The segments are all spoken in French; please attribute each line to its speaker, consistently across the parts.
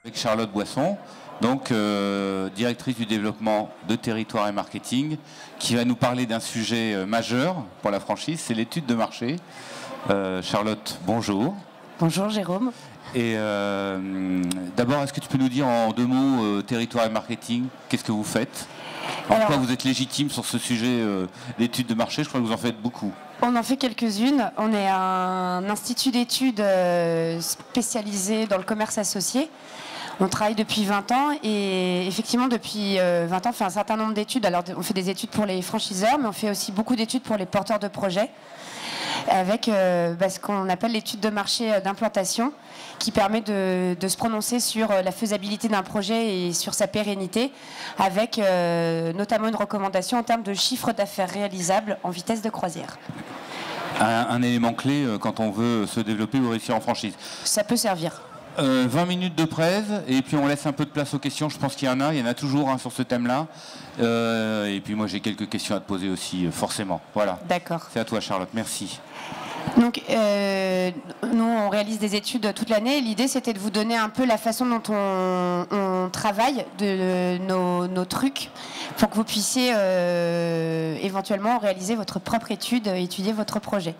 Speaker 1: Avec Charlotte Boisson, donc directrice du développement de territoire et marketing, qui va nous parler d'un sujet majeur pour la franchise, c'est l'étude de marché. Charlotte, bonjour.
Speaker 2: Bonjour Jérôme.
Speaker 1: Et d'abord, est-ce que tu peux nous dire en deux mots, territoire et marketing, qu'est-ce que vous faites? En quoi vous êtes légitime sur ce sujet d'études de marché? Je crois que vous en faites beaucoup.
Speaker 2: On en fait quelques-unes. On est un institut d'études spécialisé dans le commerce associé. On travaille depuis 20 ans et effectivement depuis 20 ans on fait un certain nombre d'études. Alors on fait des études pour les franchiseurs, mais on fait aussi beaucoup d'études pour les porteurs de projets avec ce qu'on appelle l'étude de marché d'implantation qui permet de se prononcer sur la faisabilité d'un projet et sur sa pérennité avec notamment une recommandation en termes de chiffre d'affaires réalisable en vitesse de croisière.
Speaker 1: Un élément clé quand on veut se développer ou réussir en franchise.
Speaker 2: Ça peut servir.
Speaker 1: 20 minutes de presse et puis on laisse un peu de place aux questions. Je pense qu'il y en a toujours sur ce thème-là. Et puis moi j'ai quelques questions à te poser aussi, forcément. Voilà.
Speaker 2: D'accord.
Speaker 1: C'est à toi Charlotte, merci.
Speaker 2: Donc, nous, on réalise des études toute l'année. L'idée, c'était de vous donner un peu la façon dont on travaille de nos trucs pour que vous puissiez éventuellement réaliser votre propre étude, étudier votre projet.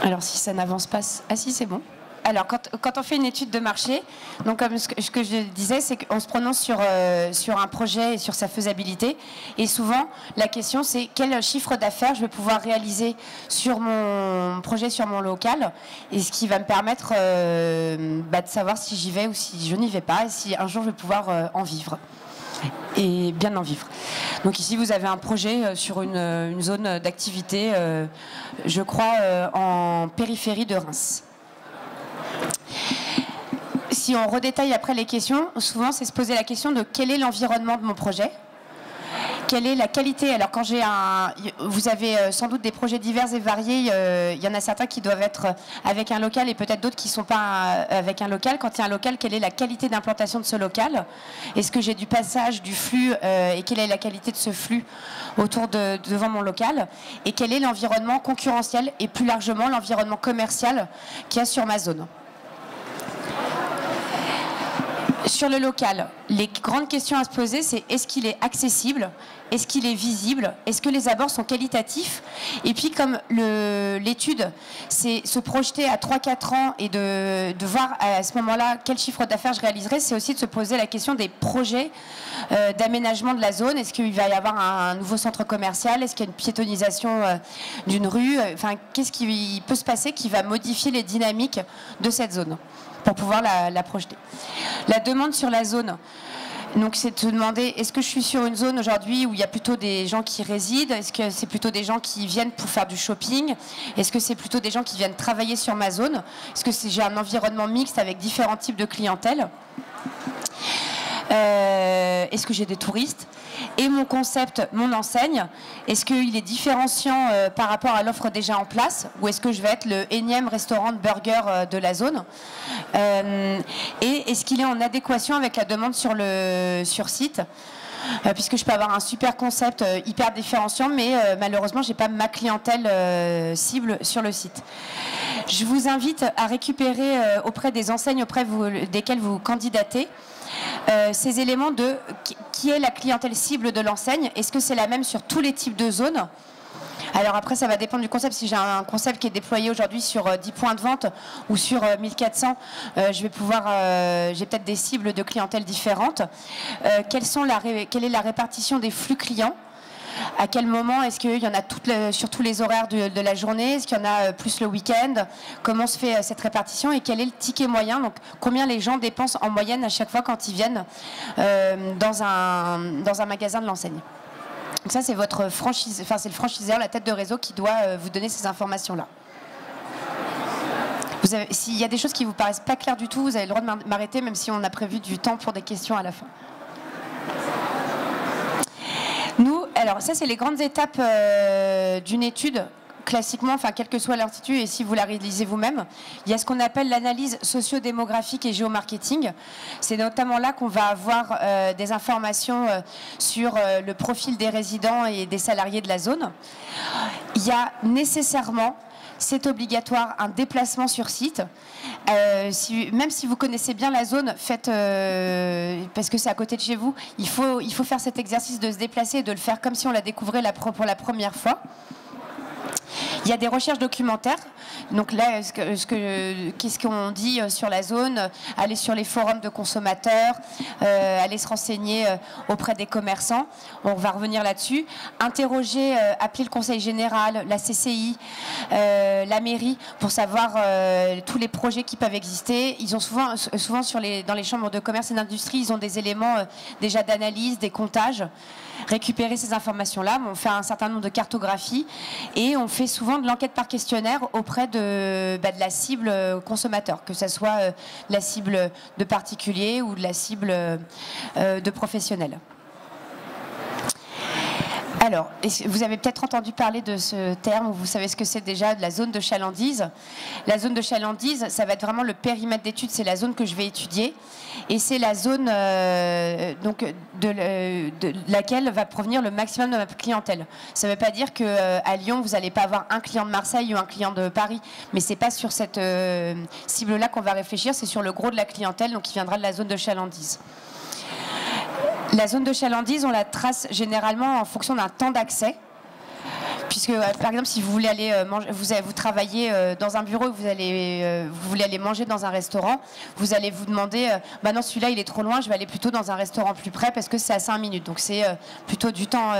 Speaker 2: Alors, si ça n'avance pas... Ah si, c'est bon. Alors, quand on fait une étude de marché, donc comme ce que je disais, c'est qu'on se prononce sur un projet et sur sa faisabilité. Et souvent, la question, c'est quel chiffre d'affaires je vais pouvoir réaliser sur mon projet, sur mon local, et ce qui va me permettre de savoir si j'y vais ou si je n'y vais pas, et si un jour je vais pouvoir en vivre. Et bien en vivre. Donc ici, vous avez un projet sur une zone d'activité, je crois, en périphérie de Reims. Si on redétaille après les questions, souvent c'est se poser la question de quel est l'environnement de mon projet, quelle est la qualité. Alors quand vous avez sans doute des projets divers et variés, il y en a certains qui doivent être avec un local et peut-être d'autres qui ne sont pas avec un local. Quand il y a un local, quelle est la qualité d'implantation de ce local? Est-ce que j'ai du passage, du flux et quelle est la qualité de ce flux devant mon local? Et quel est l'environnement concurrentiel et plus largement l'environnement commercial qu'il y a sur ma zone? Sur le local, les grandes questions à se poser, c'est est-ce qu'il est accessible? Est-ce qu'il est visible? Est-ce que les abords sont qualitatifs? Et puis comme l'étude, c'est se projeter à 3-4 ans et de voir à ce moment-là quel chiffre d'affaires je réaliserai, c'est aussi de se poser la question des projets d'aménagement de la zone. Est-ce qu'il va y avoir un nouveau centre commercial? Est-ce qu'il y a une piétonisation d'une rue? Enfin, qu'est-ce qui peut se passer qui va modifier les dynamiques de cette zone pour pouvoir la projeter? La demande sur la zone, donc c'est de se demander, est-ce que je suis sur une zone aujourd'hui où il y a plutôt des gens qui résident? Est-ce que c'est plutôt des gens qui viennent pour faire du shopping? Est-ce que c'est plutôt des gens qui viennent travailler sur ma zone? Est-ce que j'ai un environnement mixte avec différents types de clientèle? Est-ce que j'ai des touristes? Et mon concept, mon enseigne, est-ce qu'il est différenciant par rapport à l'offre déjà en place, ou est-ce que je vais être le énième restaurant de burger de la zone? Et est-ce qu'il est en adéquation avec la demande sur site? Puisque je peux avoir un super concept hyper différenciant, mais malheureusement, je n'ai pas ma clientèle cible sur le site. Je vous invite à récupérer auprès des enseignes desquelles vous candidatez ces éléments de qui est la clientèle cible de l'enseigne. Est-ce que c'est la même sur tous les types de zones? Alors après, ça va dépendre du concept. Si j'ai un concept qui est déployé aujourd'hui sur 10 points de vente ou sur 1400, j'ai peut-être des cibles de clientèle différentes. Quelle est la répartition des flux clients? À quel moment est-ce qu'il y en a sur tous les horaires de la journée? Est-ce qu'il y en a plus le week-end? Comment se fait cette répartition? Et quel est le ticket moyen? Donc, combien les gens dépensent en moyenne à chaque fois quand ils viennent dans un magasin de l'enseigne? Donc ça, c'est votre c'est le franchiseur, la tête de réseau qui doit vous donner ces informations-là. S'il y a des choses qui vous paraissent pas claires du tout, vous avez le droit de m'arrêter, même si on a prévu du temps pour des questions à la fin. Alors ça, c'est les grandes étapes d'une étude classiquement, enfin quel que soit l'institut et si vous la réalisez vous-même, il y a ce qu'on appelle l'analyse socio-démographique et géomarketing. C'est notamment là qu'on va avoir des informations sur le profil des résidents et des salariés de la zone. Il y a nécessairement, c'est obligatoire, un déplacement sur site. Même si vous connaissez bien la zone, faites, parce que c'est à côté de chez vous, il faut faire cet exercice de se déplacer et de le faire comme si on la découvrait pour la première fois. Il y a des recherches documentaires. Donc là, qu'est-ce qu'on dit sur la zone? Aller sur les forums de consommateurs, aller se renseigner auprès des commerçants. On va revenir là-dessus. Interroger, appeler le conseil général, la CCI, la mairie pour savoir tous les projets qui peuvent exister. Ils ont souvent dans les chambres de commerce et d'industrie, ils ont des éléments déjà d'analyse, des comptages. Récupérer ces informations-là, on fait un certain nombre de cartographies et on fait souvent de l'enquête par questionnaire auprès de la cible consommateur, que ce soit la cible de particuliers ou de la cible de professionnels. Alors, vous avez peut-être entendu parler de ce terme, ou vous savez ce que c'est déjà, de la zone de chalandise. La zone de chalandise, ça va être vraiment le périmètre d'étude, c'est la zone que je vais étudier. Et c'est la zone de laquelle va provenir le maximum de ma clientèle. Ça ne veut pas dire qu'à Lyon, vous n'allez pas avoir un client de Marseille ou un client de Paris, mais ce n'est pas sur cette cible-là qu'on va réfléchir, c'est sur le gros de la clientèle, donc qui viendra de la zone de chalandise. La zone de chalandise, on la trace généralement en fonction d'un temps d'accès. Puisque, par exemple, si vous voulez aller manger, vous travaillez dans un bureau, vous voulez aller manger dans un restaurant, vous allez vous demander, non, celui-là, il est trop loin, je vais aller plutôt dans un restaurant plus près parce que c'est à 5 minutes. Donc, c'est plutôt du temps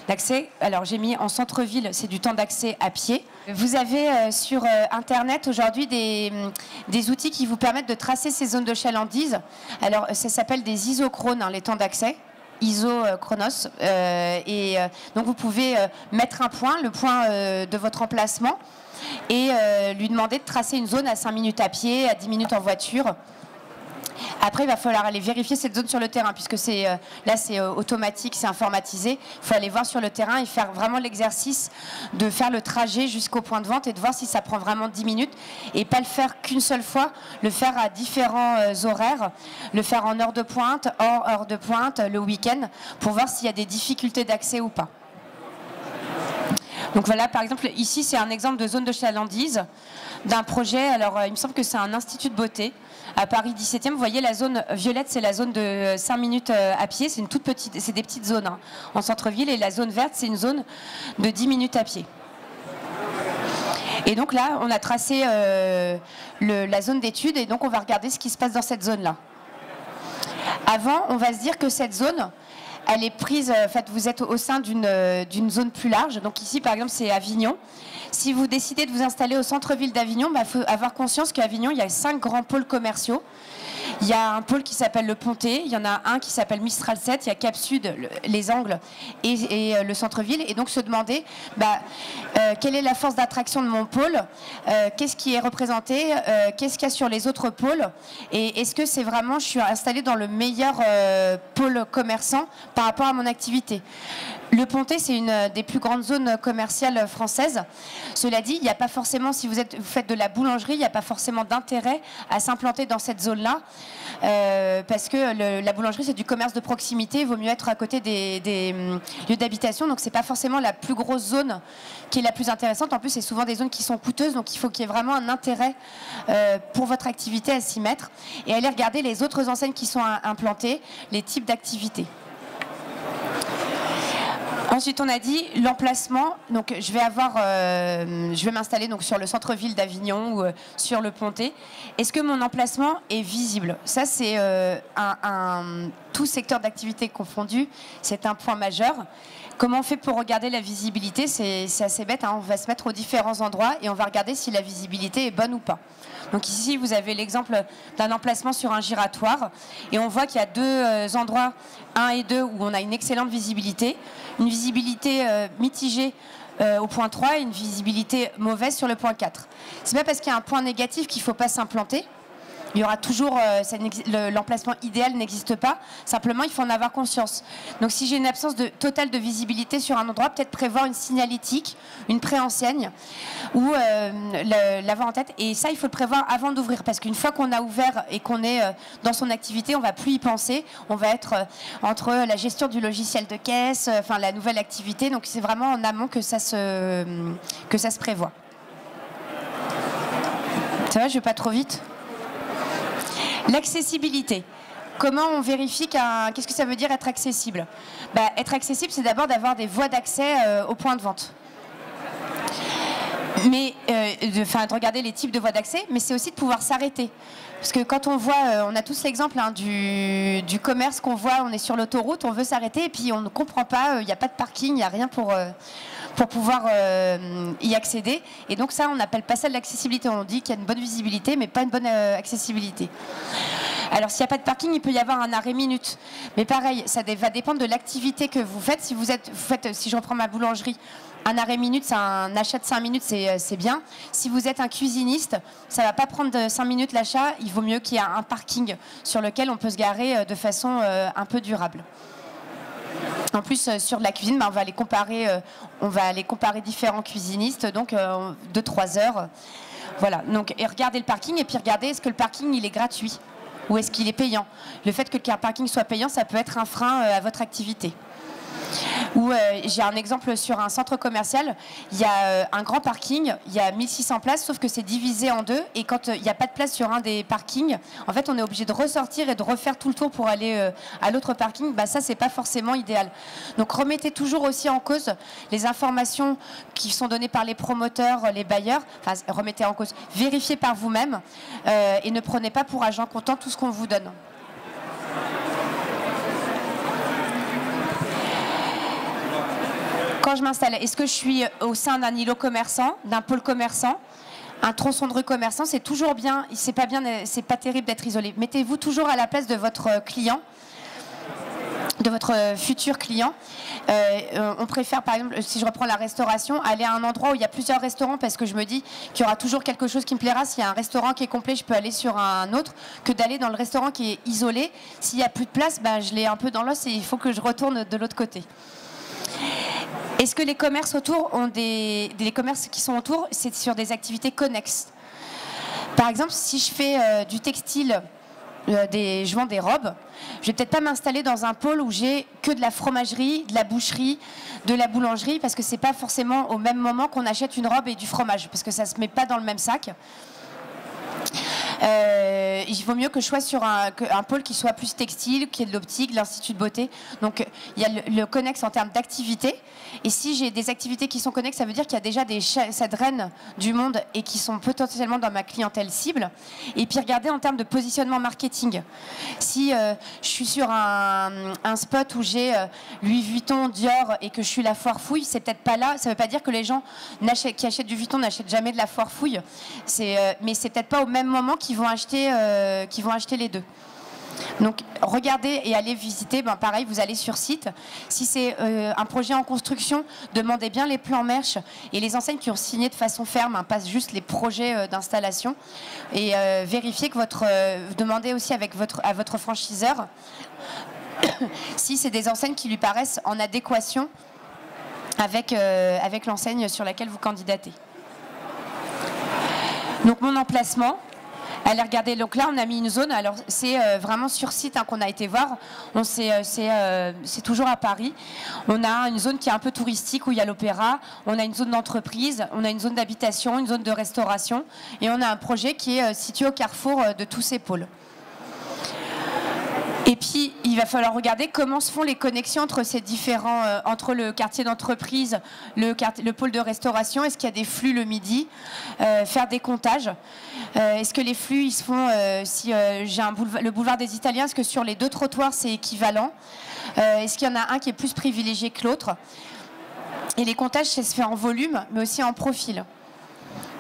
Speaker 2: d'accès. Alors, j'ai mis en centre-ville, c'est du temps d'accès à pied. Vous avez sur Internet aujourd'hui des outils qui vous permettent de tracer ces zones de chalandise. Alors, ça s'appelle des isochrones, les temps d'accès. Isochronos. Donc vous pouvez mettre un point, le point de votre emplacement, et lui demander de tracer une zone à 5 minutes à pied, à 10 minutes en voiture. Après, il va falloir aller vérifier cette zone sur le terrain, puisque là, c'est automatique, c'est informatisé. Il faut aller voir sur le terrain et faire vraiment l'exercice de faire le trajet jusqu'au point de vente et de voir si ça prend vraiment 10 minutes et pas le faire qu'une seule fois, le faire à différents horaires, le faire en heure de pointe, hors heure de pointe, le week-end, pour voir s'il y a des difficultés d'accès ou pas. Donc voilà, par exemple, ici, c'est un exemple de zone de chalandise d'un projet. Alors, il me semble que c'est un institut de beauté à Paris 17e. Vous voyez, la zone violette, c'est la zone de 5 minutes à pied. C'est une toute petite, c'est des petites zones en centre-ville. Et la zone verte, c'est une zone de 10 minutes à pied. Et donc là, on a tracé la zone d'étude et donc on va regarder ce qui se passe dans cette zone-là. Avant, on va se dire que cette zone, elle est prise, en fait, vous êtes au sein d'une zone plus large. Donc ici, par exemple, c'est Avignon. Si vous décidez de vous installer au centre-ville d'Avignon, il faut avoir conscience qu'à Avignon, il y a 5 grands pôles commerciaux. Il y a un pôle qui s'appelle le Pontet, il y en a un qui s'appelle Mistral 7, il y a Cap Sud, les Angles et le centre-ville. Et donc se demander quelle est la force d'attraction de mon pôle, qu'est-ce qui est représenté, qu'est-ce qu'il y a sur les autres pôles, et est-ce que c'est vraiment, je suis installée dans le meilleur pôle commerçant par rapport à mon activité. Le Pontet, c'est une des plus grandes zones commerciales françaises. Cela dit, il n'y a pas forcément, si vous faites de la boulangerie, il n'y a pas forcément d'intérêt à s'implanter dans cette zone-là, parce que la boulangerie, c'est du commerce de proximité. Il vaut mieux être à côté des lieux d'habitation. Donc, c'est pas forcément la plus grosse zone qui est la plus intéressante. En plus, c'est souvent des zones qui sont coûteuses. Donc, il faut qu'il y ait vraiment un intérêt pour votre activité à s'y mettre et aller regarder les autres enseignes qui sont implantées, les types d'activités. Ensuite, on a dit l'emplacement. Donc, je vais m'installer donc sur le centre-ville d'Avignon ou sur le Pontet. Est-ce que mon emplacement est visible? Ça, c'est tout secteur d'activité confondu. C'est un point majeur. Comment on fait pour regarder la visibilité? C'est assez bête, On va se mettre aux différents endroits et on va regarder si la visibilité est bonne ou pas. Donc ici, vous avez l'exemple d'un emplacement sur un giratoire et on voit qu'il y a deux endroits, 1 et 2, où on a une excellente visibilité. Une visibilité mitigée au point 3 et une visibilité mauvaise sur le point 4. C'est pas parce qu'il y a un point négatif qu'il ne faut pas s'implanter. Il y aura toujours, l'emplacement idéal n'existe pas, simplement il faut en avoir conscience. Donc si j'ai une absence totale de visibilité sur un endroit, peut-être prévoir une signalétique, une préenseigne ou l'avoir en tête. Et ça, il faut le prévoir avant d'ouvrir, parce qu'une fois qu'on a ouvert et qu'on est dans son activité, on ne va plus y penser. On va être entre la gestion du logiciel de caisse, enfin la nouvelle activité. Donc c'est vraiment en amont que ça se prévoit. Ça va, je ne vais pas trop vite? L'accessibilité. Comment on vérifie qu'est-ce que ça veut dire être accessible? Être accessible, c'est d'abord d'avoir des voies d'accès au point de vente. Mais, de regarder les types de voies d'accès, mais c'est aussi de pouvoir s'arrêter. Parce que quand on voit, on a tous l'exemple du commerce qu'on voit, on est sur l'autoroute, on veut s'arrêter et puis on ne comprend pas, il n'y a pas de parking, il n'y a rien pour pouvoir y accéder. Et donc ça, on n'appelle pas ça de l'accessibilité. On dit qu'il y a une bonne visibilité, mais pas une bonne accessibilité. Alors s'il n'y a pas de parking, il peut y avoir un arrêt minute. Mais pareil, ça va dépendre de l'activité que vous faites. Si je reprends ma boulangerie, un arrêt minute, c'est un achat de 5 minutes, c'est bien. Si vous êtes un cuisiniste, ça ne va pas prendre de 5 minutes l'achat. Il vaut mieux qu'il y ait un parking sur lequel on peut se garer de façon un peu durable. En plus, sur de la cuisine, on va aller comparer différents cuisinistes, donc 2-3 heures. Voilà. Donc, et regardez le parking, et puis regardez, est-ce que le parking il est gratuit ou est-ce qu'il est payant? Le fait que le parking soit payant, ça peut être un frein à votre activité. Ou j'ai un exemple sur un centre commercial, il y a un grand parking, il y a 1600 places, sauf que c'est divisé en deux, et quand il n'y a pas de place sur un des parkings, en fait on est obligé de ressortir et de refaire tout le tour pour aller à l'autre parking. Ça c'est pas forcément idéal. Donc remettez toujours aussi en cause les informations qui sont données par les promoteurs, les bailleurs, enfin remettez en cause, vérifiez par vous-même et ne prenez pas pour argent comptant tout ce qu'on vous donne. Quand je m'installe, est-ce que je suis au sein d'un îlot commerçant, d'un pôle commerçant, un tronçon de rue commerçant? C'est toujours bien, c'est pas terrible d'être isolé. Mettez-vous toujours à la place de votre client, de votre futur client. On préfère, par exemple, si je reprends la restauration, aller à un endroit où il y a plusieurs restaurants, parce que je me dis qu'il y aura toujours quelque chose qui me plaira. S'il y a un restaurant qui est complet, je peux aller sur un autre, que d'aller dans le restaurant qui est isolé. S'il n'y a plus de place, je l'ai un peu dans l'os et il faut que je retourne de l'autre côté. Est-ce que les commerces autour ont les commerces qui sont autour, c'est sur des activités connexes? Par exemple, si je fais du textile, je vends des robes, je vais peut-être pas m'installer dans un pôle où j'ai que de la fromagerie, de la boucherie, de la boulangerie, parce que c'est pas forcément au même moment qu'on achète une robe et du fromage, parce que ça se met pas dans le même sac. Il vaut mieux que je sois sur un pôle qui soit plus textile, qui est de l'optique, de l'institut de beauté. Donc il y a le connexe en termes d'activité. Et si j'ai des activités qui sont connexes, ça veut dire qu'il y a déjà ça draine du monde et qui sont potentiellement dans ma clientèle cible. Et puis regardez en termes de positionnement marketing. Si je suis sur un spot où j'ai Louis Vuitton, Dior et que je suis la foire fouille, c'est peut-être pas là. Ça veut pas dire que les gens qui achètent du Vuitton n'achètent jamais de la foire fouille. Mais c'est peut-être pas au même moment qu'ils vont acheter les deux. Donc regardez et allez visiter, pareil, vous allez sur site. Si c'est un projet en construction, demandez bien les plans merch et les enseignes qui ont signé de façon ferme, pas juste les projets d'installation. Et vérifiez que demandez aussi à votre franchiseur si c'est des enseignes qui lui paraissent en adéquation avec l'enseigne sur laquelle vous candidatez. Donc mon emplacement, allez regarder, donc là on a mis une zone, alors c'est vraiment sur site qu'on a été voir, c'est toujours à Paris. On a une zone qui est un peu touristique où il y a l'opéra, on a une zone d'entreprise, on a une zone d'habitation, une zone de restauration et on a un projet qui est situé au carrefour de tous ces pôles. Et puis, il va falloir regarder comment se font les connexions entre ces différents, entre le quartier d'entreprise, le pôle de restauration. Est-ce qu'il y a des flux le midi? Faire des comptages. Est-ce que les flux, ils se font, si j'ai le boulevard des Italiens, est-ce que sur les 2 trottoirs, c'est équivalent? Est-ce qu'il y en a un qui est plus privilégié que l'autre? Et les comptages, ça se fait en volume, mais aussi en profil.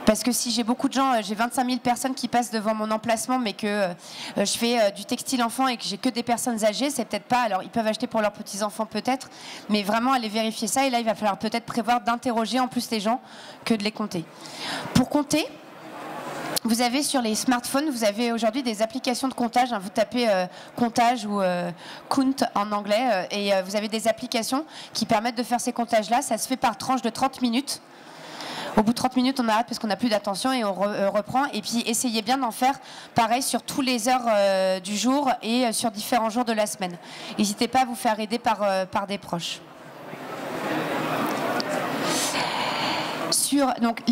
Speaker 2: Parce que si j'ai beaucoup de gens, j'ai 25 000 personnes qui passent devant mon emplacement, mais que je fais du textile enfant et que j'ai que des personnes âgées, c'est peut-être pas. Alors ils peuvent acheter pour leurs petits-enfants peut-être, mais vraiment aller vérifier ça. Et là, il va falloir peut-être prévoir d'interroger en plus les gens que de les compter. Pour compter, Vous avez sur les smartphones, vous avez aujourd'hui des applications de comptage. Vous tapez comptage ou count en anglais et vous avez des applications qui permettent de faire ces comptages-là. Ça se fait par tranche de 30 minutes. Au bout de 30 minutes, on arrête parce qu'on n'a plus d'attention et on reprend. Et puis, essayez bien d'en faire pareil sur toutes les heures du jour et sur différents jours de la semaine. N'hésitez pas à vous faire aider par des proches. Donc,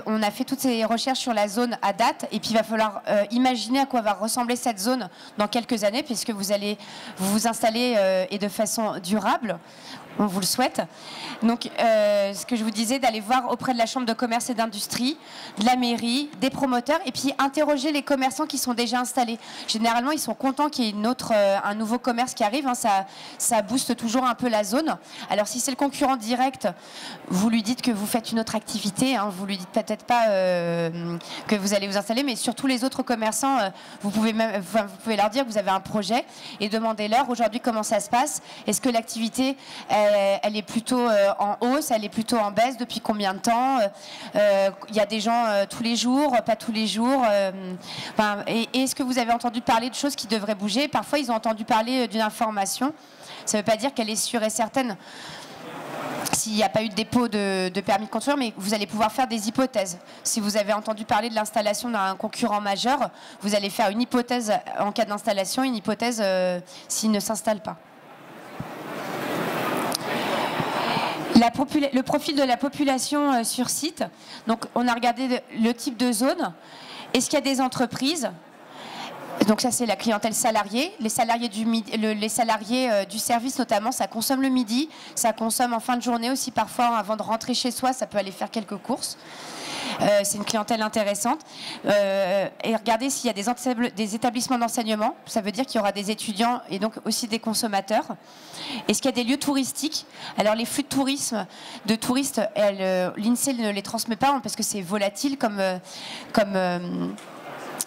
Speaker 2: on a fait toutes ces recherches sur la zone à date et puis il va falloir imaginer à quoi va ressembler cette zone dans quelques années puisque vous allez vous installer et de façon durable. On vous le souhaite. Donc, ce que je vous disais, d'aller voir auprès de la Chambre de commerce et d'industrie, de la mairie, des promoteurs, et puis interroger les commerçants qui sont déjà installés. Généralement, ils sont contents qu'il y ait un nouveau commerce qui arrive. Hein, ça booste toujours un peu la zone. Alors, si c'est le concurrent direct, vous lui dites que vous faites une autre activité. Hein, vous lui dites peut-être pas que vous allez vous installer, mais sur tous les autres commerçants, vous pouvez leur dire que vous avez un projet et demandez-leur aujourd'hui comment ça se passe. Est-ce que l'activité elle est plutôt en hausse, elle est plutôt en baisse, depuis combien de temps, il y a des gens tous les jours, pas tous les jours, et est-ce que vous avez entendu parler de choses qui devraient bouger? Parfois ils ont entendu parler d'une information, ça ne veut pas dire qu'elle est sûre et certaine s'il n'y a pas eu de dépôt de permis de construire, mais vous allez pouvoir faire des hypothèses. Si vous avez entendu parler de l'installation d'un concurrent majeur, vous allez faire une hypothèse en cas d'installation, une hypothèse s'il ne s'installe pas. Le profil de la population sur site. Donc, on a regardé le type de zone. Est-ce qu'il y a des entreprises? Donc ça, c'est la clientèle salariée. Les salariés du service, notamment, ça consomme le midi. Ça consomme en fin de journée aussi, parfois, avant de rentrer chez soi. Ça peut aller faire quelques courses. C'est une clientèle intéressante. Et regardez s'il y a des établissements d'enseignement. Ça veut dire qu'il y aura des étudiants et donc aussi des consommateurs. Est-ce qu'il y a des lieux touristiques? Alors les flux de touristes, l'INSEE ne les transmet pas parce que c'est volatile comme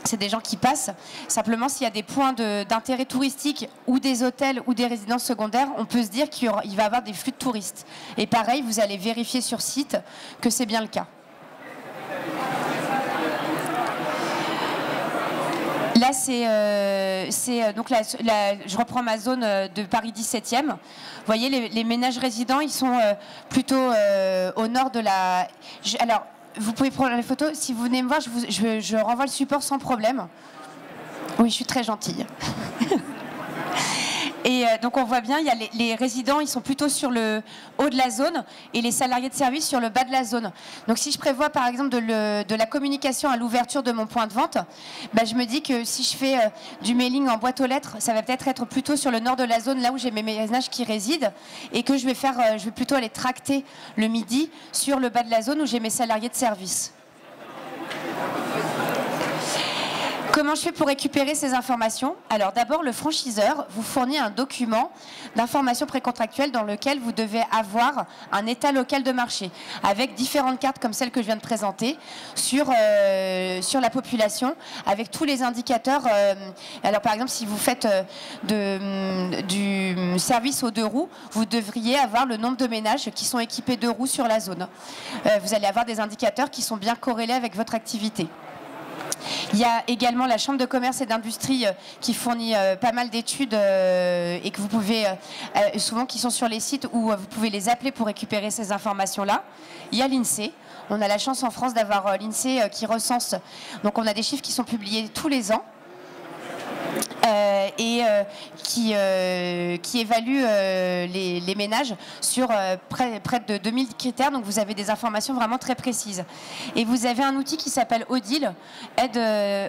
Speaker 2: c'est des gens qui passent. Simplement, s'il y a des points d'intérêt touristique ou des hôtels ou des résidences secondaires, on peut se dire qu'il va y avoir des flux de touristes. Et pareil, vous allez vérifier sur site que c'est bien le cas. Là, donc je reprends ma zone de Paris 17e. Vous voyez, les ménages résidents, ils sont plutôt au nord de la... Alors, vous pouvez prendre les photos. Si vous venez me voir, je renvoie le support sans problème. Oui, je suis très gentille. Et donc on voit bien, il y a les résidents, ils sont plutôt sur le haut de la zone et les salariés de service sur le bas de la zone. Donc si je prévois par exemple de la communication à l'ouverture de mon point de vente, je me dis que si je fais du mailing en boîte aux lettres, ça va peut-être être plutôt sur le nord de la zone, là où j'ai mes ménages qui résident, et que je vais plutôt aller tracter le midi sur le bas de la zone où j'ai mes salariés de service. Comment je fais pour récupérer ces informations? Alors d'abord, le franchiseur vous fournit un document d'information précontractuelle dans lequel vous devez avoir un état local de marché, avec différentes cartes comme celle que je viens de présenter, sur la population, avec tous les indicateurs. Alors par exemple, si vous faites du service aux 2 roues, vous devriez avoir le nombre de ménages qui sont équipés de roues sur la zone. Vous allez avoir des indicateurs qui sont bien corrélés avec votre activité. Il y a également la Chambre de commerce et d'industrie qui fournit pas mal d'études et que vous pouvez, souvent qui sont sur les sites où vous pouvez les appeler pour récupérer ces informations-là. Il y a l'INSEE. On a la chance en France d'avoir l'INSEE qui recense. Donc on a des chiffres qui sont publiés tous les ans. Et qui évalue les ménages sur près de 2000 critères. Donc vous avez des informations vraiment très précises. Et vous avez un outil qui s'appelle ODIL,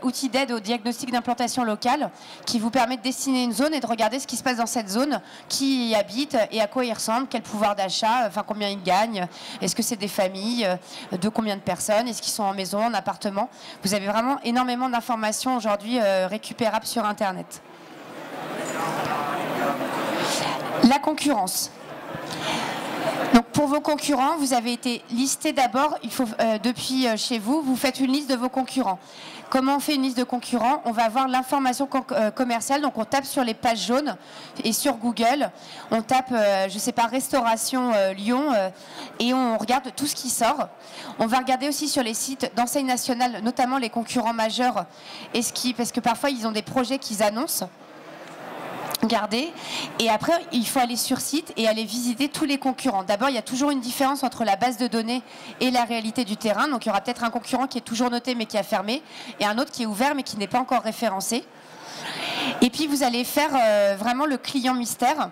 Speaker 2: outil d'aide au diagnostic d'implantation locale, qui vous permet de dessiner une zone et de regarder ce qui se passe dans cette zone, qui y habite et à quoi il ressemble, quel pouvoir d'achat, enfin combien ils gagnent, est-ce que c'est des familles, de combien de personnes, est-ce qu'ils sont en maison, en appartement. Vous avez vraiment énormément d'informations aujourd'hui récupérables sur Internet. La concurrence. Donc Pour vos concurrents, vous avez été listé d'abord, depuis chez vous, vous faites une liste de vos concurrents. Comment on fait une liste de concurrents? On va voir l'information commerciale, donc on tape sur les pages jaunes et sur Google, on tape, je ne sais pas, restauration Lyon et on regarde tout ce qui sort. On va regarder aussi sur les sites d'enseignes nationales, notamment les concurrents majeurs, parce que parfois ils ont des projets qu'ils annoncent. Regardez, et après il faut aller sur site et aller visiter tous les concurrents. D'abord, il y a toujours une différence entre la base de données et la réalité du terrain. Donc il y aura peut-être un concurrent qui est toujours noté mais qui a fermé, et un autre qui est ouvert mais qui n'est pas encore référencé. Et puis vous allez faire vraiment le client mystère.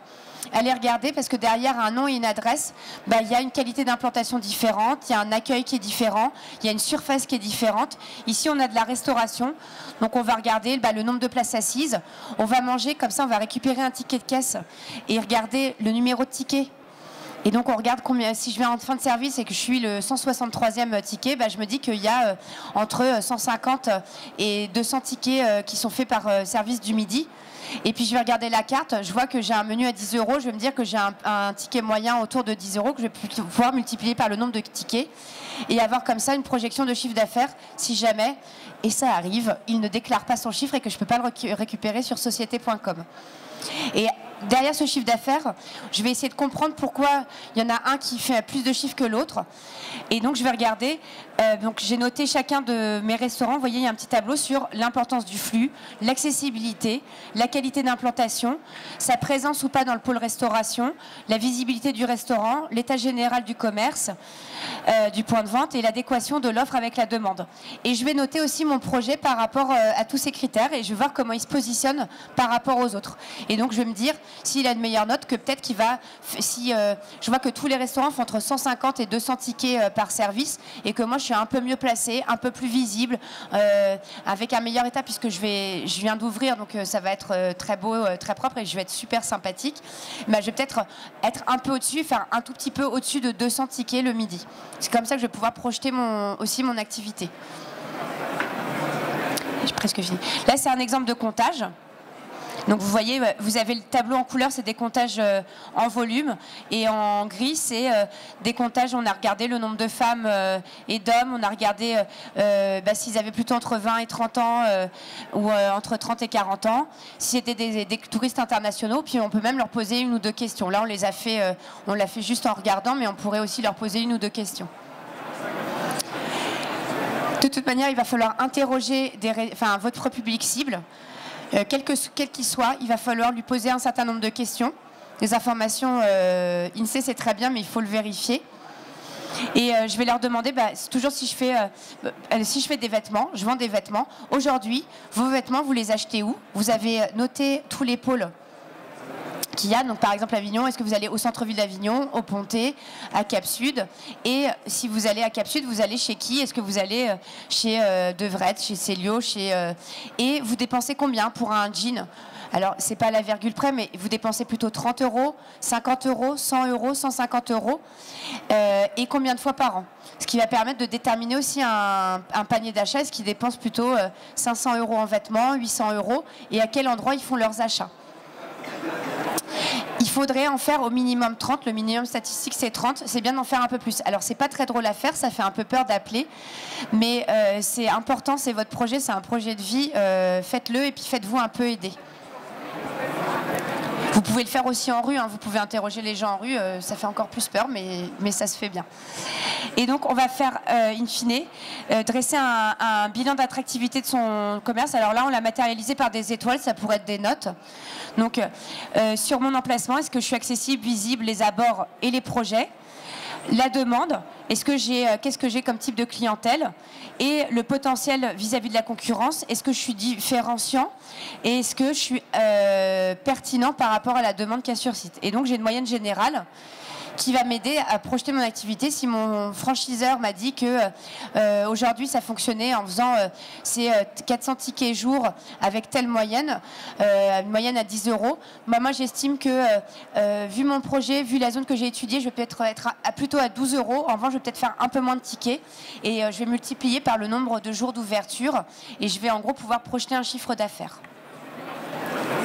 Speaker 2: Allez regarder, parce que derrière un nom et une adresse, il y a une qualité d'implantation différente, il y a un accueil qui est différent, il y a une surface qui est différente. Ici, on a de la restauration, donc on va regarder le nombre de places assises. On va manger, comme ça, on va récupérer un ticket de caisse et regarder le numéro de ticket. Et donc on regarde combien, si je vais en fin de service et que je suis le 163e ticket, je me dis qu'il y a entre 150 et 200 tickets qui sont faits par service du midi. Et puis je vais regarder la carte, je vois que j'ai un menu à 10 €, je vais me dire que j'ai un ticket moyen autour de 10 € que je vais pouvoir multiplier par le nombre de tickets et avoir comme ça une projection de chiffre d'affaires si jamais, et ça arrive, il ne déclare pas son chiffre et que je ne peux pas le récupérer sur société.com. Et derrière ce chiffre d'affaires, je vais essayer de comprendre pourquoi il y en a un qui fait plus de chiffres que l'autre. Et donc je vais regarder, donc j'ai noté chacun de mes restaurants, vous voyez il y a un petit tableau sur l'importance du flux, l'accessibilité, la qualité d'implantation, sa présence ou pas dans le pôle restauration, la visibilité du restaurant, l'état général du commerce, du point de vente et l'adéquation de l'offre avec la demande. Et je vais noter aussi mon projet par rapport à tous ces critères et je vais voir comment il se positionne par rapport aux autres. Et donc je vais me dire, s'il a de meilleures notes, que peut-être qu'il va, si je vois que tous les restaurants font entre 150 et 200 tickets par service et que moi je suis un peu mieux placée, un peu plus visible, avec un meilleur état puisque je viens d'ouvrir, donc ça va être très beau, très propre et je vais être super sympathique. Je vais peut-être être un peu au-dessus, faire un tout petit peu au-dessus de 200 tickets le midi. C'est comme ça que je vais pouvoir projeter aussi mon activité. J'ai presque fini. Là c'est un exemple de comptage. Donc vous voyez, vous avez le tableau en couleur, c'est des comptages en volume, et en gris, c'est des comptages, on a regardé le nombre de femmes et d'hommes, on a regardé s'ils avaient plutôt entre 20 et 30 ans ou entre 30 et 40 ans, si c'était des touristes internationaux, puis on peut même leur poser une ou deux questions. Là, on l'a fait juste en regardant, mais on pourrait aussi leur poser une ou deux questions. De toute manière, il va falloir interroger votre public cible. Quel qu'il soit, il va falloir lui poser un certain nombre de questions. Les informations INSEE, c'est très bien, mais il faut le vérifier. Et je vais leur demander, toujours si je fais des vêtements, je vends des vêtements. Aujourd'hui, vos vêtements, vous les achetez où? Vous avez noté tous les pôles qu'il y a, donc par exemple Avignon, est-ce que vous allez au centre-ville d'Avignon, au Pontet, à Cap-Sud? Et si vous allez à Cap-Sud, vous allez chez qui? Est-ce que vous allez chez Devrette, chez Célio, et vous dépensez combien pour un jean? Alors, c'est pas à la virgule près, mais vous dépensez plutôt 30 €, 50 €, 100 €, 150 €, et combien de fois par an? Ce qui va permettre de déterminer aussi un panier d'achat, est-ce qu'ils dépensent plutôt 500 € en vêtements, 800 €, et à quel endroit ils font leurs achats. Il faudrait en faire au minimum 30, le minimum statistique c'est 30, c'est bien d'en faire un peu plus. Alors c'est pas très drôle à faire, ça fait un peu peur d'appeler, mais c'est important, c'est votre projet, c'est un projet de vie, faites-le et puis faites-vous un peu aider. Vous pouvez le faire aussi en rue, vous pouvez interroger les gens en rue, ça fait encore plus peur, mais ça se fait bien. Et donc on va faire, in fine, dresser un bilan d'attractivité de son commerce. Alors là, on l'a matérialisé par des étoiles, ça pourrait être des notes. Donc sur mon emplacement, est-ce que je suis accessible, visible, les abords et les projets? La demande, qu'est-ce que j'ai comme type de clientèle, et le potentiel vis-à-vis de la concurrence, est-ce que je suis différenciant et est-ce que je suis pertinent par rapport à la demande qu'il y a sur site. Et donc j'ai une moyenne générale qui va m'aider à projeter mon activité. Si mon franchiseur m'a dit que aujourd'hui ça fonctionnait en faisant ces 400 tickets jour avec telle moyenne, une moyenne à 10 €, moi j'estime que vu mon projet, vu la zone que j'ai étudiée, je vais peut-être être plutôt à 12 €. En revanche, je vais peut-être faire un peu moins de tickets et je vais multiplier par le nombre de jours d'ouverture et je vais en gros pouvoir projeter un chiffre d'affaires.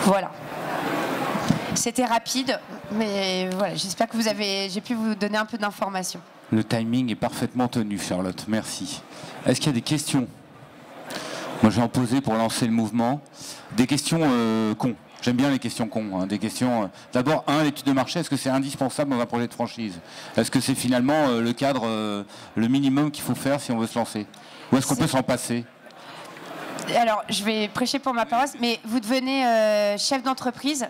Speaker 2: Voilà. C'était rapide, mais voilà, j'espère que j'ai pu vous donner un peu d'informations.
Speaker 1: Le timing est parfaitement tenu, Charlotte. Merci. Est-ce qu'il y a des questions? Moi, je vais en poser pour lancer le mouvement. Des questions cons. J'aime bien les questions cons. Hein. Des questions. D'abord, l'étude de marché. Est-ce que c'est indispensable dans un projet de franchise? Est-ce que c'est finalement le cadre, le minimum qu'il faut faire si on veut se lancer? Ou est-ce qu'on peut s'en passer?
Speaker 2: Alors, je vais prêcher pour ma paroisse, mais vous devenez chef d'entreprise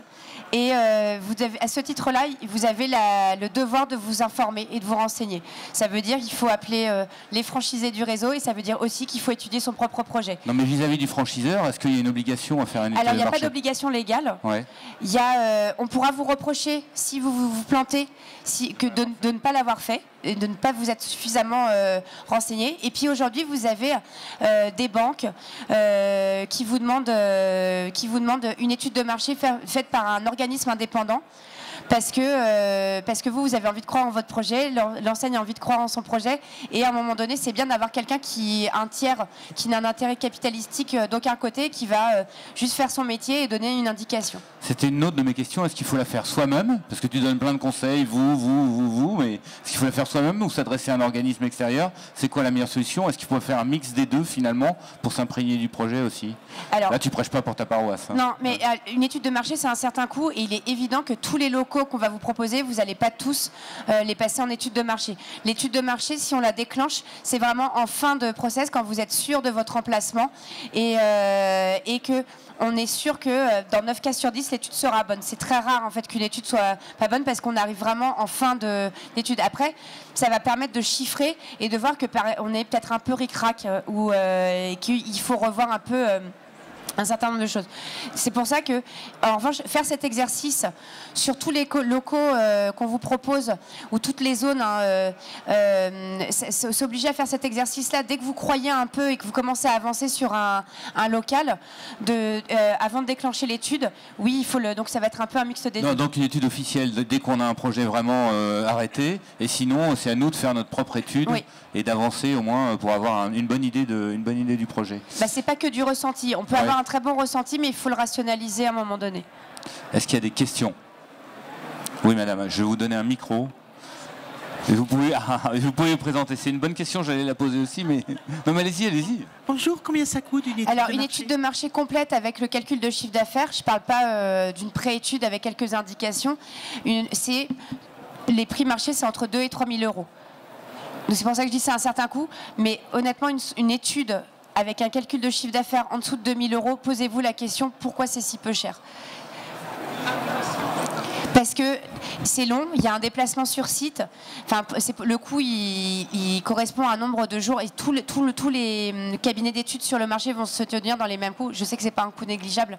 Speaker 2: et à ce titre-là, vous avez le devoir de vous informer et de vous renseigner. Ça veut dire qu'il faut appeler les franchisés du réseau et ça veut dire aussi qu'il faut étudier son propre projet.
Speaker 1: Non, mais vis-à-vis du franchiseur, est-ce qu'il y a une obligation à faire une étude de marché?
Speaker 2: Alors, il n'y a pas d'obligation légale.
Speaker 1: Ouais.
Speaker 2: On pourra vous reprocher, si vous plantez, de ne pas l'avoir fait et de ne pas vous être suffisamment renseigné. Et puis aujourd'hui, vous avez des banques qui vous demandent une étude de marché faite par un organisme indépendant. Parce que vous avez envie de croire en votre projet, l'enseigne a envie de croire en son projet, et à un moment donné, c'est bien d'avoir quelqu'un un tiers, qui n'a un intérêt capitalistique d'aucun côté, qui va juste faire son métier et donner une indication.
Speaker 1: C'était une autre de mes questions. Est-ce qu'il faut la faire soi-même? Parce que tu donnes plein de conseils, vous, mais est-ce qu'il faut la faire soi-même ou s'adresser à un organisme extérieur? C'est quoi la meilleure solution? Est-ce qu'il faut faire un mix des deux finalement pour s'imprégner du projet aussi? Alors, là, tu prêches pas pour ta paroisse. Hein.
Speaker 2: Non, mais une étude de marché, c'est un certain coût, et il est évident que tous les locaux qu'on va vous proposer, vous n'allez pas tous les passer en étude de marché. L'étude de marché, si on la déclenche, c'est vraiment en fin de process, quand vous êtes sûr de votre emplacement et que on est sûr que dans 9 cas sur 10, l'étude sera bonne. C'est très rare en fait qu'une étude soit pas bonne parce qu'on arrive vraiment en fin d'étude. Après, ça va permettre de chiffrer et de voir que on est peut-être un peu ric-rac ou qu'il faut revoir un peu un certain nombre de choses. C'est pour ça que, en revanche, faire cet exercice sur tous les locaux qu'on vous propose, ou toutes les zones, s'obliger à faire cet exercice-là dès que vous croyez un peu et que vous commencez à avancer sur un local, avant de déclencher l'étude, oui, il faut donc ça va être un peu un mix des deux.
Speaker 1: Donc une étude officielle dès qu'on a un projet vraiment arrêté, et sinon c'est à nous de faire notre propre étude, oui, et d'avancer au moins pour avoir une bonne idée du projet.
Speaker 2: Bah, c'est pas que du ressenti, on peut avoir un très bon ressenti, mais il faut le rationaliser à un moment donné.
Speaker 1: Est-ce qu'il y a des questions? Oui, madame, je vais vous donner un micro. Et vous pouvez vous présenter. C'est une bonne question, j'allais la poser aussi, mais... Non, mais allez-y.
Speaker 3: Bonjour, combien ça coûte une étude de marché?
Speaker 2: Alors, une étude de marché complète avec le calcul de chiffre d'affaires, je ne parle pas d'une pré-étude avec quelques indications. Les prix marché, c'est entre 2 et 3 000 euros. Donc c'est pour ça que je dis c'est un certain coût, mais honnêtement, une étude avec un calcul de chiffre d'affaires en dessous de 2 000 euros, posez-vous la question, pourquoi c'est si peu cher? Parce que c'est long, il y a un déplacement sur site. Enfin, le coût, il correspond à un nombre de jours et tous les cabinets d'études sur le marché vont se tenir dans les mêmes coûts. Je sais que c'est pas un coût négligeable.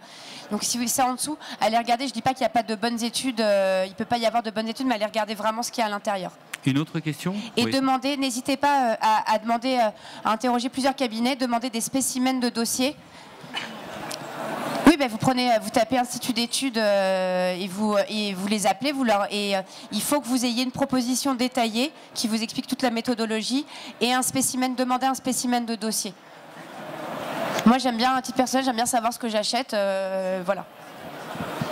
Speaker 2: Donc si c'est en dessous, allez regarder. Je dis pas qu'il n'y a pas de bonnes études, il peut pas y avoir de bonnes études, mais allez regarder vraiment ce qu'il y a à l'intérieur.
Speaker 1: Une autre question?
Speaker 2: Et demandez, n'hésitez pas à demander, à interroger plusieurs cabinets, demander des spécimens de dossiers. Oui, ben vous tapez Institut d'études et vous les appelez, il faut que vous ayez une proposition détaillée qui vous explique toute la méthodologie et demandez un spécimen de dossier. Moi, j'aime bien, à titre personnel, j'aime bien savoir ce que j'achète, voilà.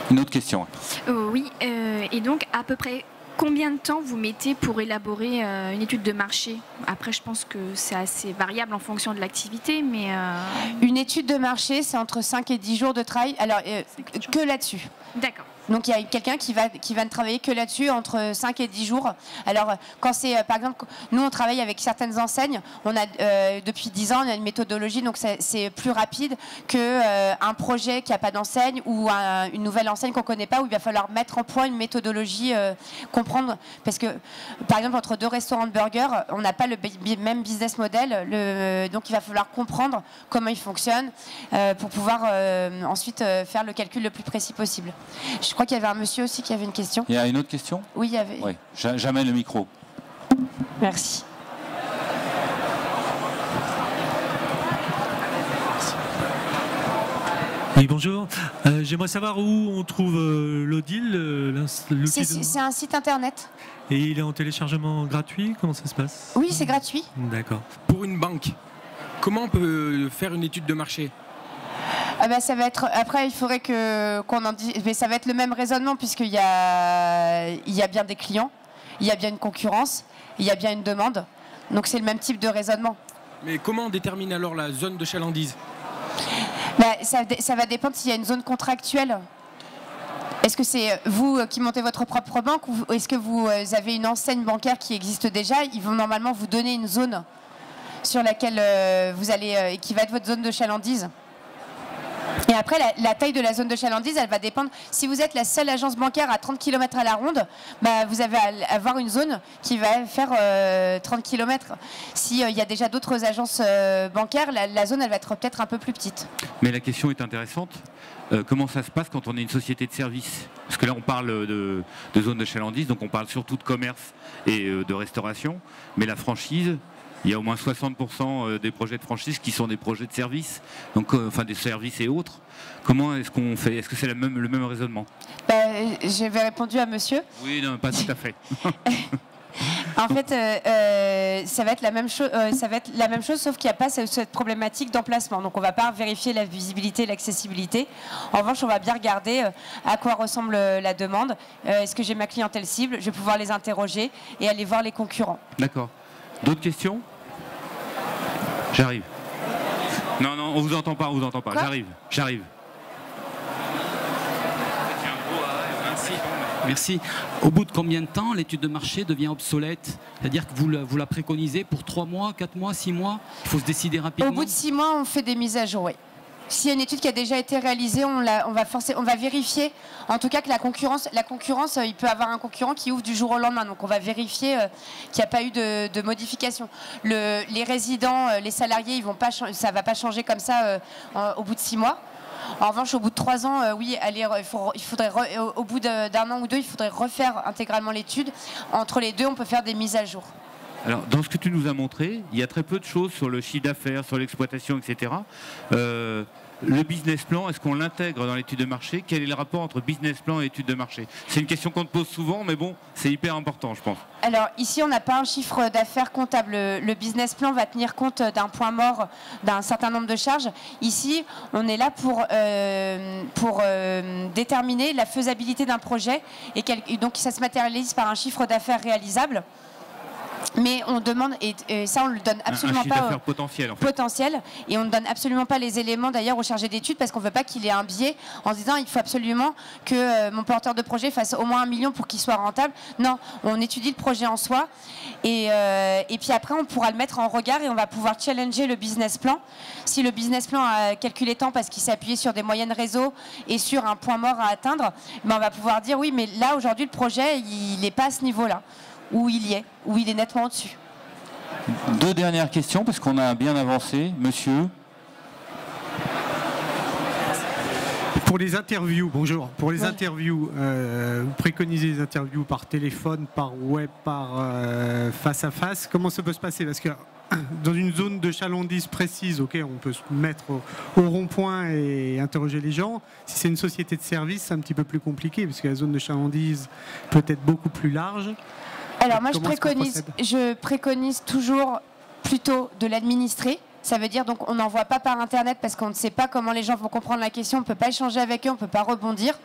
Speaker 1: Une autre question?
Speaker 4: Oui, et donc à peu près combien de temps vous mettez pour élaborer une étude de marché? Après, je pense que c'est assez variable en fonction de l'activité, mais...
Speaker 2: Une étude de marché, c'est entre 5 et 10 jours de travail, alors que là-dessus.
Speaker 4: D'accord.
Speaker 2: Donc il y a quelqu'un qui va ne travailler que là-dessus entre 5 et 10 jours. Alors quand c'est, par exemple, nous on travaille avec certaines enseignes, on a depuis 10 ans on a une méthodologie, donc c'est plus rapide qu'un projet qui n'a pas d'enseigne ou une nouvelle enseigne qu'on ne connaît pas, où il va falloir mettre en point une méthodologie, comprendre, parce que par exemple entre deux restaurants de burgers, on n'a pas le même business model, donc il va falloir comprendre comment ils fonctionnent pour pouvoir ensuite faire le calcul le plus précis possible. Je crois qu'il y avait un monsieur aussi qui avait une question.
Speaker 1: Il y a une autre question?
Speaker 2: Oui, il y avait.
Speaker 1: Oui, j'amène le micro.
Speaker 2: Merci.
Speaker 5: Oui, bonjour. J'aimerais savoir où on trouve l'Odile.
Speaker 2: C'est un site internet.
Speaker 5: Et il est en téléchargement gratuit? Comment ça se passe?
Speaker 2: Oui, c'est gratuit.
Speaker 5: D'accord.
Speaker 6: Pour une banque, comment on peut faire une étude de marché?
Speaker 2: Ça va être, après, il faudrait qu'on en dise, mais ça va être le même raisonnement puisqu'il y a bien des clients, il y a bien une concurrence, il y a bien une demande. Donc c'est le même type de raisonnement.
Speaker 6: Mais comment on détermine alors la zone de chalandise?
Speaker 2: Ça va dépendre s'il y a une zone contractuelle. Est-ce que c'est vous qui montez votre propre banque ou est-ce que vous avez une enseigne bancaire qui existe déjà? Ils vont normalement vous donner une zone sur laquelle vous allez, qui va être votre zone de chalandise. Et après, la taille de la zone de chalandise, elle va dépendre. Si vous êtes la seule agence bancaire à 30 km à la ronde, vous allez avoir une zone qui va faire 30 km. S'il y a déjà d'autres agences bancaires, la zone, elle va être peut-être un peu plus petite.
Speaker 1: Mais la question est intéressante. Comment ça se passe quand on est une société de service? Parce que là, on parle de zone de chalandise, donc on parle surtout de commerce et de restauration. Mais la franchise, il y a au moins 60% des projets de franchise qui sont des projets de service, donc enfin des services et autres. Comment est-ce qu'on fait? Est-ce que c'est le même raisonnement?
Speaker 2: J'avais répondu à monsieur.
Speaker 1: Oui, non, pas tout à fait.
Speaker 2: En fait, ça va être la même chose, sauf qu'il n'y a pas cette problématique d'emplacement. Donc, on ne va pas vérifier la visibilité et l'accessibilité. En revanche, on va bien regarder à quoi ressemble la demande. Est-ce que j'ai ma clientèle cible? Je vais pouvoir les interroger et aller voir les concurrents.
Speaker 1: D'accord. D'autres questions? J'arrive. Non, on vous entend pas, J'arrive.
Speaker 7: Merci. Au bout de combien de temps l'étude de marché devient obsolète? C'est-à-dire que vous la préconisez pour 3 mois, 4 mois, 6 mois? Il faut se décider rapidement.
Speaker 2: Au bout de 6 mois, on fait des mises à jour, oui. S'il y a une étude qui a déjà été réalisée, on va vérifier, en tout cas que la concurrence, il peut y avoir un concurrent qui ouvre du jour au lendemain. Donc on va vérifier qu'il n'y a pas eu de modification. Les résidents, les salariés, ça ne va pas changer comme ça au bout de 6 mois. En revanche, au bout de 3 ans, oui, il faudrait au bout d'un an ou deux, il faudrait refaire intégralement l'étude. Entre les deux, on peut faire des mises à jour.
Speaker 1: Alors, dans ce que tu nous as montré, il y a très peu de choses sur le chiffre d'affaires, sur l'exploitation, etc. Le business plan, est-ce qu'on l'intègre dans l'étude de marché? Quel est le rapport entre business plan et étude de marché? C'est une question qu'on te pose souvent, mais bon, c'est hyper important, je pense.
Speaker 2: Alors ici, on n'a pas un chiffre d'affaires comptable. Le business plan va tenir compte d'un point mort, d'un certain nombre de charges. Ici, on est là pour déterminer la faisabilité d'un projet et donc ça se matérialise par un chiffre d'affaires réalisable. Mais on demande, et ça on ne le donne absolument pas
Speaker 1: potentiel, en fait.
Speaker 2: Potentiel, et on ne donne absolument pas les éléments d'ailleurs au chargé d'études parce qu'on ne veut pas qu'il ait un biais en se disant il faut absolument que mon porteur de projet fasse au moins 1 million pour qu'il soit rentable. Non, on étudie le projet en soi et puis après on pourra le mettre en regard et on va pouvoir challenger le business plan. Si le business plan a calculé tant parce qu'il s'est appuyé sur des moyennes réseaux et sur un point mort à atteindre, on va pouvoir dire oui mais là aujourd'hui le projet il n'est pas à ce niveau-là. Où il est nettement au-dessus.
Speaker 1: 2 dernières questions, parce qu'on a bien avancé. Monsieur?
Speaker 5: Pour les interviews, bonjour. Pour les interviews, vous préconisez les interviews par téléphone, par web, par face à face. Comment ça peut se passer? Parce que dans une zone de chalandise précise, ok, on peut se mettre au rond-point et interroger les gens. Si c'est une société de service, c'est un petit peu plus compliqué, parce que la zone de chalandise peut être beaucoup plus large.
Speaker 2: Alors moi, je préconise toujours plutôt de l'administrer. Ça veut dire donc on n'envoie pas par Internet parce qu'on ne sait pas comment les gens vont comprendre la question. On ne peut pas échanger avec eux, on ne peut pas rebondir.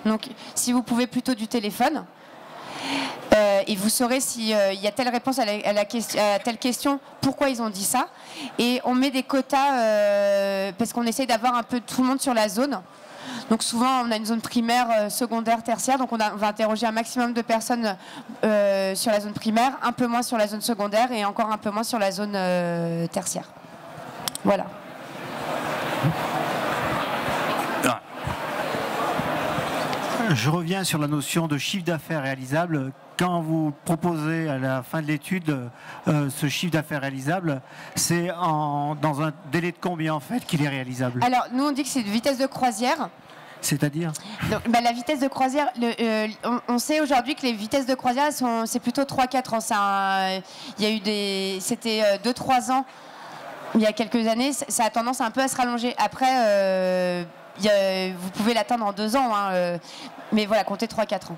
Speaker 2: Donc si vous pouvez plutôt du téléphone. Et vous saurez s'il y a telle réponse à telle question, pourquoi ils ont dit ça. Et on met des quotas parce qu'on essaye d'avoir un peu tout le monde sur la zone. Donc souvent on a une zone primaire, secondaire, tertiaire, donc on va interroger un maximum de personnes sur la zone primaire, un peu moins sur la zone secondaire et encore un peu moins sur la zone tertiaire. Voilà.
Speaker 8: Je reviens sur la notion de chiffre d'affaires réalisable. Quand vous proposez à la fin de l'étude ce chiffre d'affaires réalisable, c'est dans un délai de combien en fait qu'il est réalisable? Alors
Speaker 2: nous on dit que c'est de vitesse de croisière.
Speaker 8: C'est-à-dire
Speaker 2: la vitesse de croisière, on sait aujourd'hui que les vitesses de croisière c'est plutôt 3-4 ans. C'était 2-3 ans il y a quelques années, ça a tendance un peu à se rallonger. Après, vous pouvez l'atteindre en 2 ans, mais voilà, comptez 3-4 ans.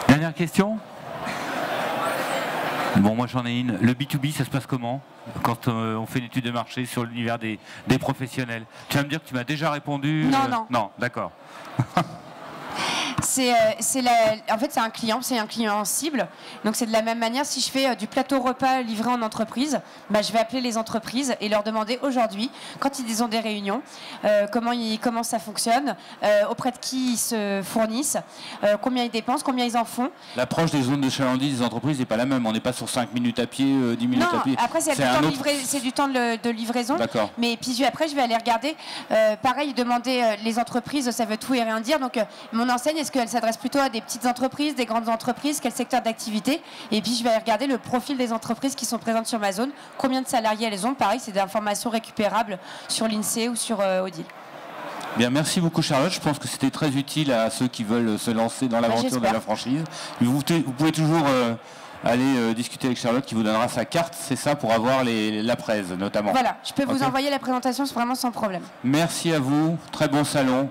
Speaker 1: Dernière question? Bon, moi j'en ai une. Le B2B, ça se passe comment? quand on fait une étude de marché sur l'univers des professionnels. Tu vas me dire que tu m'as déjà répondu.
Speaker 2: Non, non.
Speaker 1: Non, d'accord.
Speaker 2: En fait, c'est un client cible. Donc, c'est de la même manière, si je fais du plateau repas livré en entreprise, je vais appeler les entreprises et leur demander aujourd'hui, quand ils ont des réunions, comment ça fonctionne, auprès de qui ils se fournissent, combien ils dépensent, combien ils en font.
Speaker 1: L'approche des zones de chalandise des entreprises n'est pas la même. On n'est pas sur 5 minutes à pied, 10 minutes à pied.
Speaker 2: Après, c'est du temps de livraison.
Speaker 1: D'accord.
Speaker 2: Mais puis après, je vais aller regarder. Pareil, demander les entreprises, ça veut tout et rien dire. Donc, mon enseigne, est-ce qu'elle s'adresse plutôt à des petites entreprises, des grandes entreprises, quel secteur d'activité? Et puis je vais regarder le profil des entreprises qui sont présentes sur ma zone, combien de salariés elles ont. Pareil, c'est des informations récupérables sur l'INSEE ou sur Odile.
Speaker 1: Bien, merci beaucoup Charlotte. Je pense que c'était très utile à ceux qui veulent se lancer dans l'aventure de la franchise. Vous pouvez toujours aller discuter avec Charlotte qui vous donnera sa carte, c'est ça, pour avoir la presse notamment.
Speaker 2: Voilà, je peux vous envoyer la présentation vraiment sans problème.
Speaker 1: Merci à vous, très bon salon.